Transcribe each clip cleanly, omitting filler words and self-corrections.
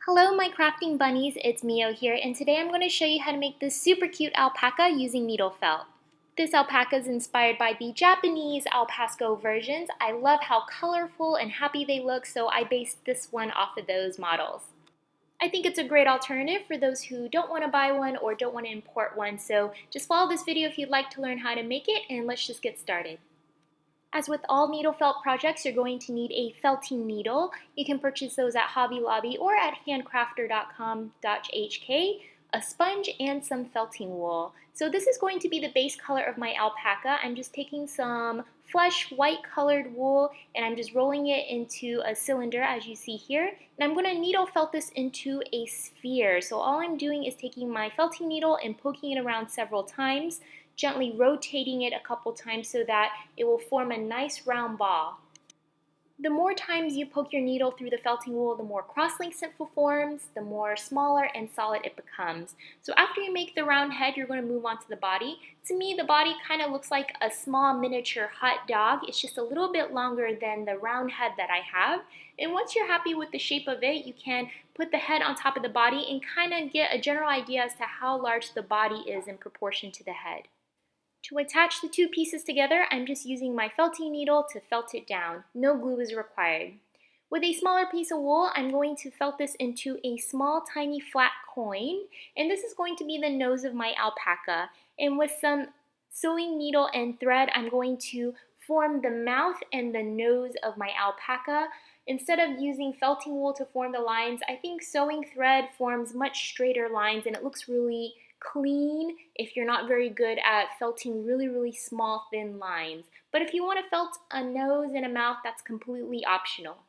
Hello my crafting bunnies, it's Mio here, and today I'm going to show you how to make this super cute alpaca using needle felt. This alpaca is inspired by the Japanese alpaca versions. I love how colorful and happy they look, so I based this one off of those models. I think it's a great alternative for those who don't want to buy one or don't want to import one, so just follow this video if you'd like to learn how to make it, and let's just get started. As with all needle felt projects, you're going to need a felting needle. You can purchase those at Hobby Lobby or at handcrafter.com.hk, a sponge, and some felting wool. So this is going to be the base color of my alpaca. I'm just taking some flesh white colored wool and I'm just rolling it into a cylinder as you see here. And I'm going to needle felt this into a sphere. So all I'm doing is taking my felting needle and poking it around several times, gently rotating it a couple times so that it will form a nice round ball. The more times you poke your needle through the felting wool, the more cross-links it forms, the more smaller and solid it becomes. So after you make the round head, you're going to move on to the body. To me, the body kind of looks like a small miniature hot dog. It's just a little bit longer than the round head that I have. And once you're happy with the shape of it, you can put the head on top of the body and kind of get a general idea as to how large the body is in proportion to the head. To attach the two pieces together, I'm just using my felting needle to felt it down. No glue is required. With a smaller piece of wool, I'm going to felt this into a small, tiny, flat coin, and this is going to be the nose of my alpaca. And with some sewing needle and thread, I'm going to form the mouth and the nose of my alpaca. Instead of using felting wool to form the lines, I think sewing thread forms much straighter lines and it looks really clean if you're not very good at felting really small thin lines. But if you want to felt a nose and a mouth, that's completely optional.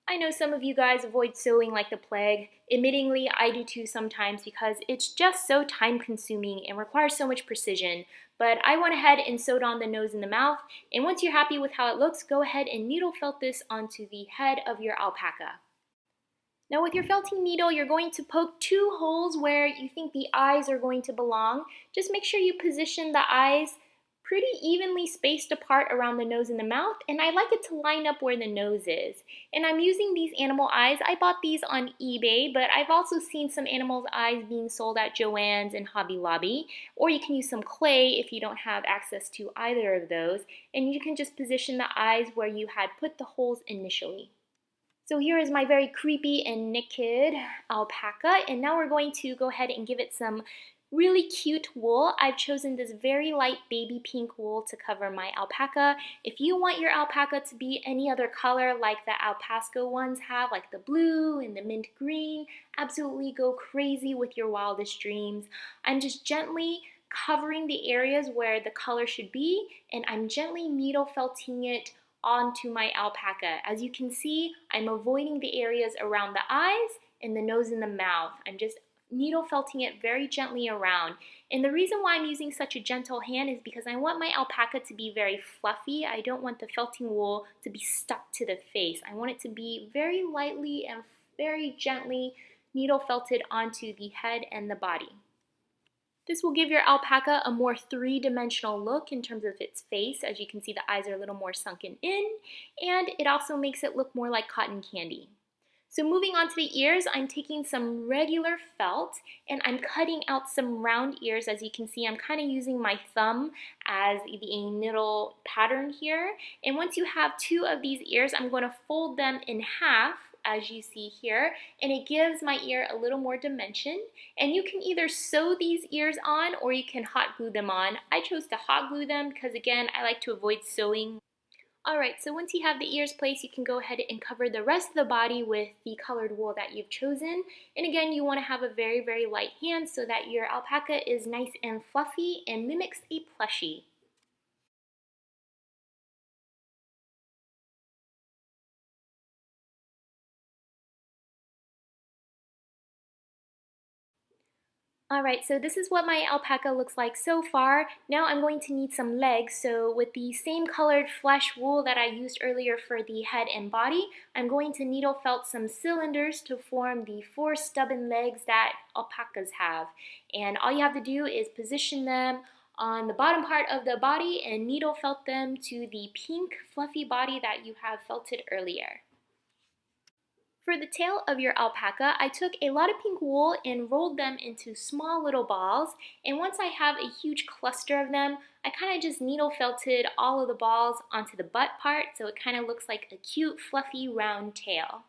I know some of you guys avoid sewing like the plague. Admittingly, I do too sometimes because it's just so time consuming and requires so much precision. But I went ahead and sewed on the nose and the mouth, and once you're happy with how it looks, go ahead and needle felt this onto the head of your alpaca. Now with your felting needle, you're going to poke two holes where you think the eyes are going to belong. Just make sure you position the eyes pretty evenly spaced apart around the nose and the mouth, and I like it to line up where the nose is. And I'm using these animal eyes. I bought these on eBay, but I've also seen some animal eyes being sold at Joann's and Hobby Lobby, or you can use some clay if you don't have access to either of those, and you can just position the eyes where you had put the holes initially. So here is my very creepy and naked alpaca, and now we're going to go ahead and give it some really cute wool. I've chosen this very light baby pink wool to cover my alpaca. If you want your alpaca to be any other color like the alpaca ones have, like the blue and the mint green, absolutely go crazy with your wildest dreams. I'm just gently covering the areas where the color should be, and I'm gently needle felting it onto my alpaca. As you can see, I'm avoiding the areas around the eyes and the nose and the mouth. I'm just needle felting it very gently around. And the reason why I'm using such a gentle hand is because I want my alpaca to be very fluffy. I don't want the felting wool to be stuck to the face. I want it to be very lightly and very gently needle felted onto the head and the body. This will give your alpaca a more three-dimensional look in terms of its face. As you can see, the eyes are a little more sunken in, and it also makes it look more like cotton candy. So moving on to the ears, I'm taking some regular felt and I'm cutting out some round ears. As you can see, I'm kind of using my thumb as the needle pattern here. And once you have two of these ears, I'm going to fold them in half, as you see here, and it gives my ear a little more dimension. And you can either sew these ears on or you can hot glue them on. I chose to hot glue them because, again, I like to avoid sewing. Alright, so once you have the ears placed, you can go ahead and cover the rest of the body with the colored wool that you've chosen. And again, you want to have a very light hand so that your alpaca is nice and fluffy and mimics a plushie. Alright, so this is what my alpaca looks like so far. Now I'm going to need some legs, so with the same colored flesh wool that I used earlier for the head and body, I'm going to needle felt some cylinders to form the 4 stubborn legs that alpacas have. And all you have to do is position them on the bottom part of the body and needle felt them to the pink fluffy body that you have felted earlier. For the tail of your alpaca, I took a lot of pink wool and rolled them into small little balls, and once I have a huge cluster of them, I kind of just needle felted all of the balls onto the butt part so it kind of looks like a cute, fluffy, round tail.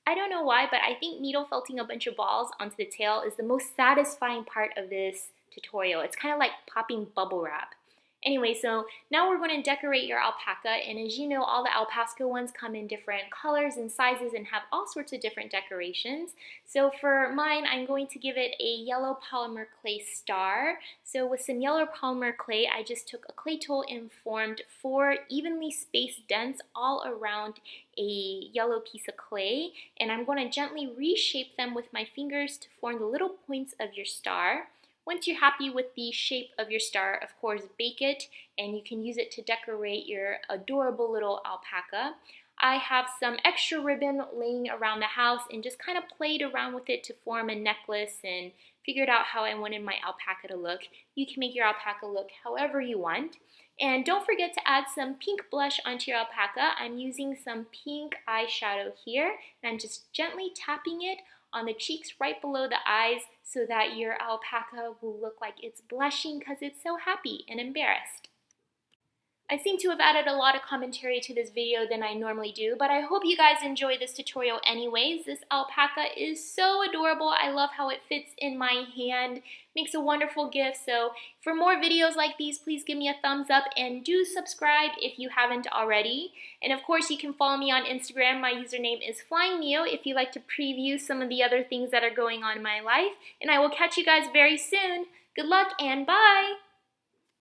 I don't know why, but I think needle felting a bunch of balls onto the tail is the most satisfying part of this tutorial. It's kind of like popping bubble wrap. Anyway, so now we're going to decorate your alpaca, and as you know, all the alpaca ones come in different colors and sizes and have all sorts of different decorations. So for mine, I'm going to give it a yellow polymer clay star. So with some yellow polymer clay, I just took a clay tool and formed 4 evenly spaced dents all around a yellow piece of clay, and I'm going to gently reshape them with my fingers to form the little points of your star. Once you're happy with the shape of your star, of course, bake it, and you can use it to decorate your adorable little alpaca. I have some extra ribbon laying around the house and just kind of played around with it to form a necklace and figured out how I wanted my alpaca to look. You can make your alpaca look however you want. And don't forget to add some pink blush onto your alpaca. I'm using some pink eyeshadow here, and I'm just gently tapping it on the cheeks right below the eyes so that your alpaca will look like it's blushing because it's so happy and embarrassed. I seem to have added a lot of commentary to this video than I normally do, but I hope you guys enjoy this tutorial anyways. This alpaca is so adorable. I love how it fits in my hand. Makes a wonderful gift. So for more videos like these, please give me a thumbs up and do subscribe if you haven't already. And of course, you can follow me on Instagram. My username is FlyingNeo if you like to preview some of the other things that are going on in my life. And I will catch you guys very soon. Good luck and bye!